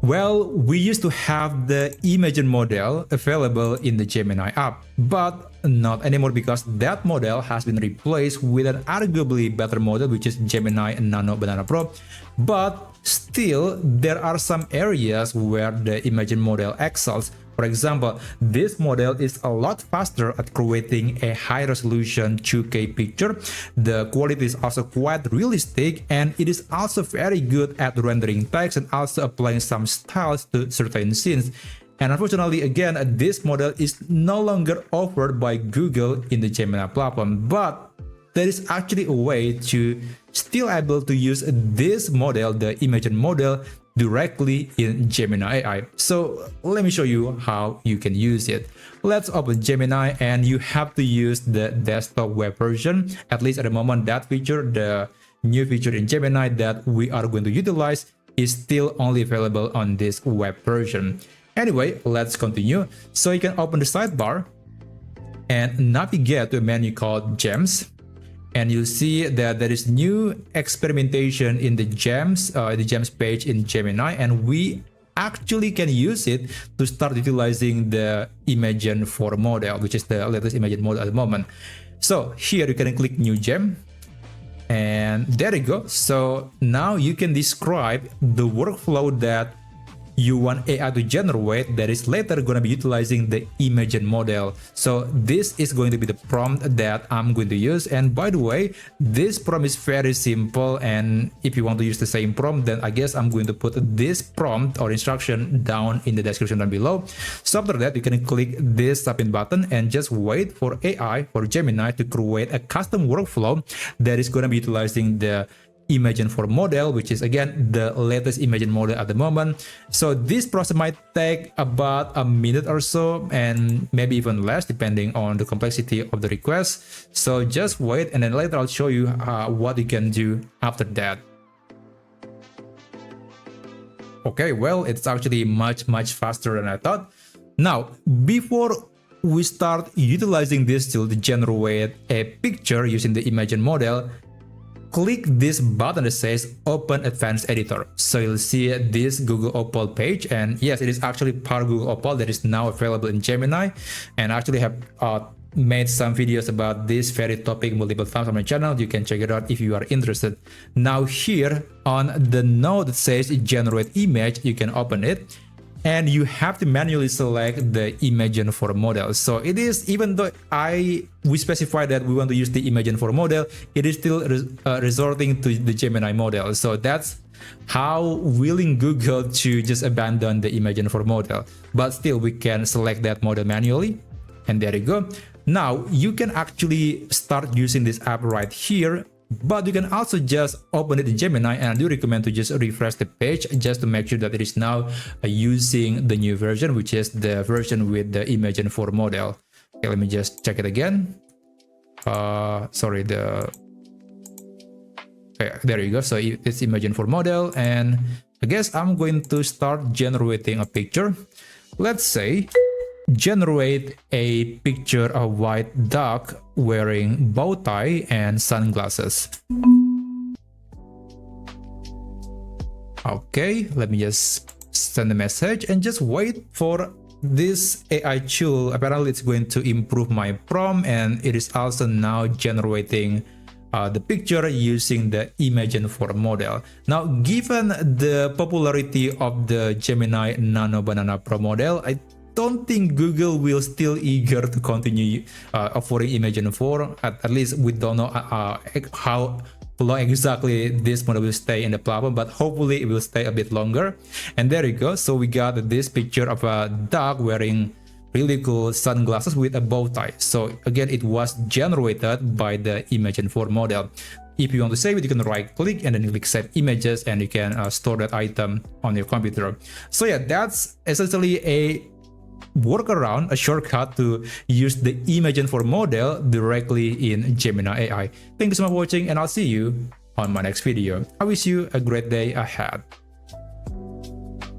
Well, we used to have the Imagen model available in the Gemini app, but not anymore because that model has been replaced with an arguably better model, which is Gemini Nano Banana Pro. But still, there are some areas where the Imagen model excels. For example, this model is a lot faster at creating a high-resolution 2K picture. The quality is also quite realistic, and it is also very good at rendering text and also applying some styles to certain scenes. And unfortunately, again, this model is no longer offered by Google in the Gemini platform, but there is actually a way to still able to use this model, the Imagen model, directly in Gemini AI. So let me show you how you can use it. Let's open Gemini, and you have to use the desktop web version. At least at the moment, that feature, the new feature in Gemini that we are going to utilize, is still only available on this web version. Anyway, let's continue. So you can open the sidebar and navigate to a menu called Gems. And you'll see that there is new experimentation in the Gems page in Gemini, and we actually can use it to start utilizing the Imagen 4 model, which is the latest Imagen model at the moment. So here you can click New Gem, and there you go. So now you can describe the workflow that you want AI to generate that is later going to be utilizing the Imagen model. So this is going to be the prompt that I'm going to use. And by the way, this prompt is very simple, and if you want to use the same prompt, then I guess I'm going to put this prompt or instruction down in the description down below. So after that, you can click this submit button and just wait for AI, for Gemini, to create a custom workflow that is going to be utilizing the Imagen 4 model, which is again the latest Imagen model at the moment. So this process might take about a minute or so, and maybe even less depending on the complexity of the request. So just wait, and then later I'll show you what you can do after that. Okay, well, it's actually much faster than I thought. Now, before we start utilizing this tool to generate a picture using the Imagen model, click this button that says Open Advanced Editor. So you'll see this Google Opal page, and yes, it is actually part of Google Opal that is now available in Gemini, and I actually have made some videos about this very topic multiple times on my channel. You can check it out if you are interested. Now here on the node that says Generate Image, you can open it, and you have to manually select the Imagen 4 model. So it is, even though we specify that we want to use the Imagen 4 model, it is still resorting to the Gemini model. So that's how willing Google to just abandon the Imagen 4 model. But still, we can select that model manually, and there you go. Now you can actually start using this app right here. But you can also just open it in Gemini, and I do recommend to just refresh the page just to make sure that it is now using the new version, which is the version with the Imagen 4 model. Okay, let me just check it again. Sorry, okay, there you go. So it's Imagen 4 model, and I guess I'm going to start generating a picture. Let's say generate a picture of white dog wearing bow tie and sunglasses. Okay, let me just send a message and just wait for this AI tool. Apparently it's going to improve my prompt, and it is also now generating the picture using the Imagen 4 model. Now, given the popularity of the Gemini Nano Banana Pro model, I don't think Google will still eager to continue offering Imagen 4. At least we don't know how long exactly this model will stay in the platform, but hopefully it will stay a bit longer. And there you go. So we got this picture of a dog wearing really cool sunglasses with a bow tie. So again, it was generated by the Imagen 4 model. If you want to save it, you can right click and then click save images, and you can store that item on your computer. So yeah, that's essentially a workaround, a shortcut to use the Imagen 4 model directly in Gemini AI. Thank you so much for watching, and I'll see you on my next video. I wish you a great day ahead.